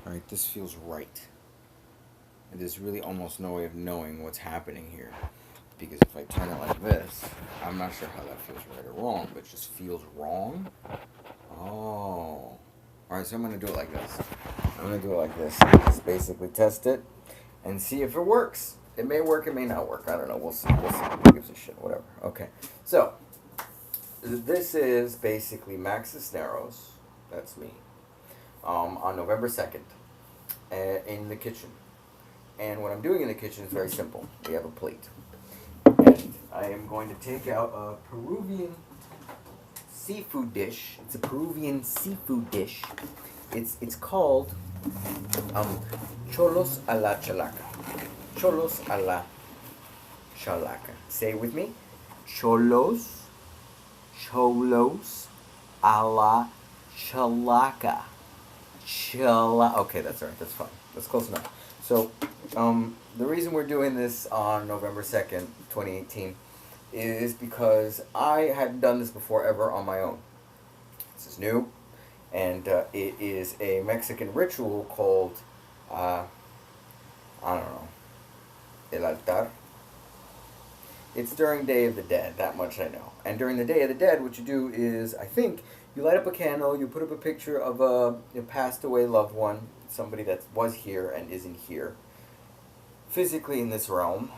Alright, this feels right. There's really almost no way of knowing what's happening here. Because if I turn it like this, I'm not sure how that feels right or wrong, but it just feels wrong. Oh. Alright, so I'm going to do it like this. I'm going to do it like this. Just basically test it and see if it works. It may work, it may not work. I don't know. We'll see. We'll see. Who gives a shit? Whatever. Okay. So, this is basically Max Cisneros. That's me. On November 2nd. In the kitchen. And what I'm doing in the kitchen is very simple. We have a plate. And I am going to take out a Peruvian seafood dish. It's a Peruvian seafood dish. It's called cholos a la chalaca. Cholos a la chalaca. Say it with me. Cholos a la chalaca. Okay, that's all right. That's fine. That's close enough. So, the reason we're doing this on November 2nd, 2018, is because I hadn't done this before ever on my own. This is new, and it is a Mexican ritual called, I don't know, El Altar. It's during Day of the Dead, that much I know. And during the Day of the Dead, what you do is, I think, you light up a candle, you put up a picture of a passed away loved one, somebody that was here and isn't here, physically in this realm.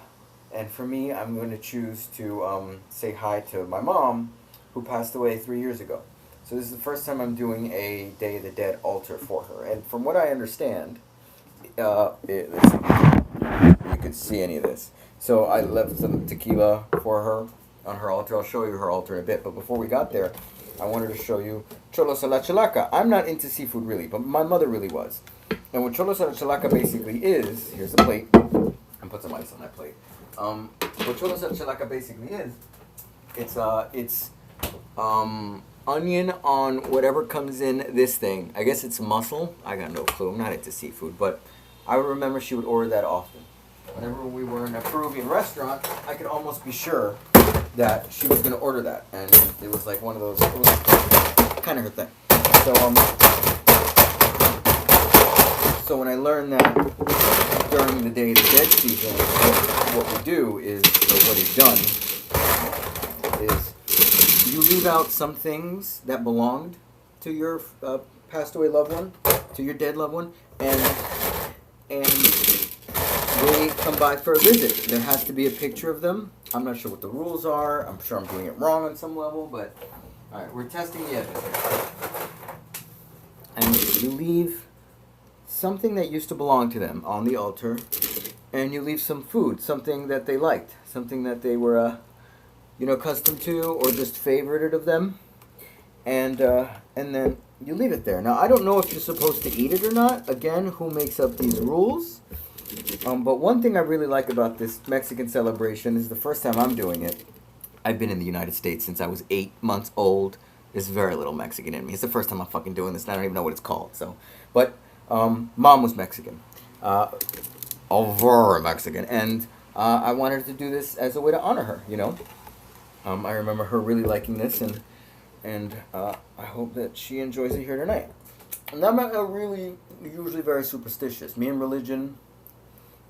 And for me, I'm going to choose to say hi to my mom, who passed away 3 years ago. So this is the first time I'm doing a Day of the Dead altar for her. And from what I understand, let's see if you could see any of this. So I left some tequila for her on her altar. I'll show you her altar in a bit. But before we got there, I wanted to show you cholos a la chalaca. I'm not into seafood really, but my mother really was. And what cholos a la chalaca basically is, here's the plate. And put some ice on that plate. What cholos a la chalaca basically is, it's onion on whatever comes in this thing. I guess it's mussel. I got no clue. I'm not into seafood, but I remember she would order that often. Whenever we were in a Peruvian restaurant, I could almost be sure that she was going to order that, and it was like one of those. It was kind of her thing. So when I learned that during the Day of the Dead season, what we do is, or what is done, is you leave out some things that belonged to your passed away loved one, to your dead loved one, and they come by for a visit. There has to be a picture of them. I'm not sure what the rules are. I'm sure I'm doing it wrong on some level, but all right, we're testing the evidence. And you leave something that used to belong to them on the altar, and you leave some food, something that they liked, something that they were, accustomed to or just favorited of them, and then you leave it there. Now I don't know if you're supposed to eat it or not. Again, who makes up these rules? But one thing I really like about this Mexican celebration is the first time I'm doing it. I've been in the United States since I was 8 months old. There's very little Mexican in me. It's the first time I'm fucking doing this, and I don't even know what it's called. So, but mom was Mexican, over Mexican, and I wanted to do this as a way to honor her. I remember her really liking this, and I hope that she enjoys it here tonight. And I'm not really usually very superstitious. Me and religion,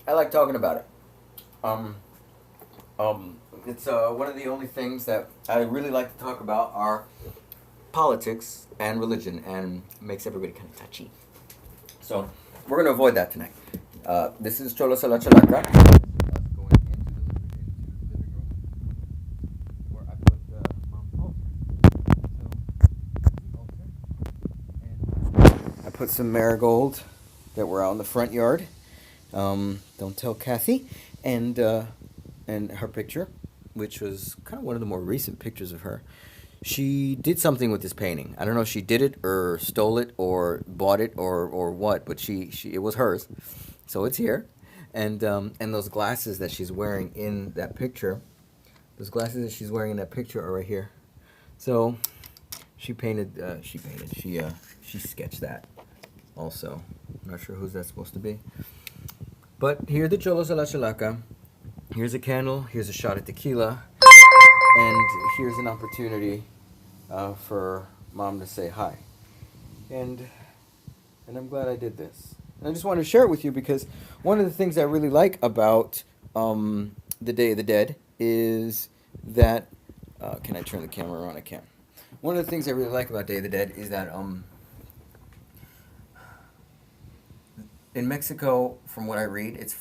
I like talking about it. It's one of the only things that I really like to talk about are politics and religion, and it makes everybody kind of touchy. So we're going to avoid that tonight. This is Cholos a la Chalaca. Going into the living room where I put mom's altar. And I put some marigold that were out in the front yard. Don't tell Kathy, and her picture, which was kind of one of the more recent pictures of her. She did something with this painting. I don't know if she did it or stole it or bought it or what, but she it was hers, so it's here, and those glasses that she's wearing in that picture, are right here. So she sketched that. Also, I'm not sure who's that supposed to be. But here the Cholos a la Chalaca. Here's a candle. Here's a shot of tequila. And here's an opportunity for mom to say hi. And I'm glad I did this. And I just wanted to share it with you because one of the things I really like about the Day of the Dead is that. Can I turn the camera on? I can. One of the things I really like about Day of the Dead is that in Mexico, from what I read, to it's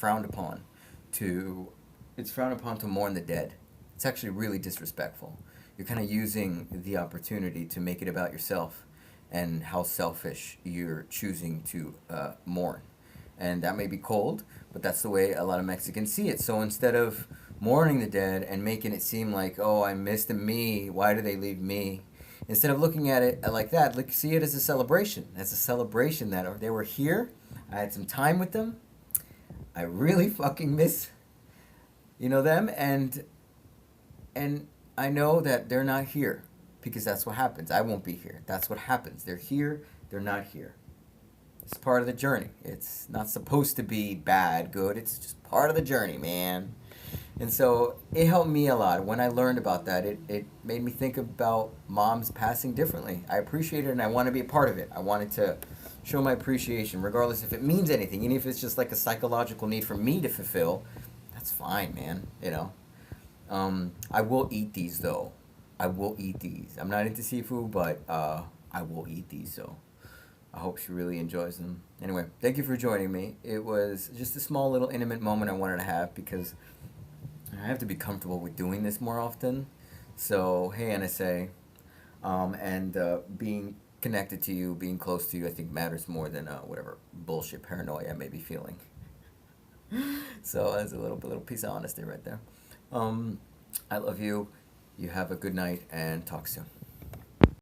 frowned upon to mourn the dead. It's actually really disrespectful. You're kind of using the opportunity to make it about yourself and how selfish you're choosing to mourn. And that may be cold, but that's the way a lot of Mexicans see it. So instead of mourning the dead and making it seem like, oh, I missed me, why do they leave me? Instead of looking at it like that, look, see it as a celebration. As a celebration that they were here. I had some time with them. I really fucking miss, them, and I know that they're not here because that's what happens. I won't be here. That's what happens. They're here. They're not here. It's part of the journey. It's not supposed to be bad, good. It's just part of the journey, man. And so it helped me a lot. When I learned about that, it made me think about moms passing differently. I appreciate it and I want to be a part of it. I wanted to show my appreciation, regardless if it means anything. Even if it's just like a psychological need for me to fulfill, that's fine, man. I will eat these, though. I will eat these. I'm not into seafood, but I will eat these, so I hope she really enjoys them. Anyway, thank you for joining me. It was just a small little intimate moment I wanted to have because I have to be comfortable with doing this more often. So, hey, NSA. And being connected to you, being close to you, I think matters more than whatever bullshit paranoia I may be feeling. So that's a little piece of honesty right there. I love you. You have a good night and talk soon.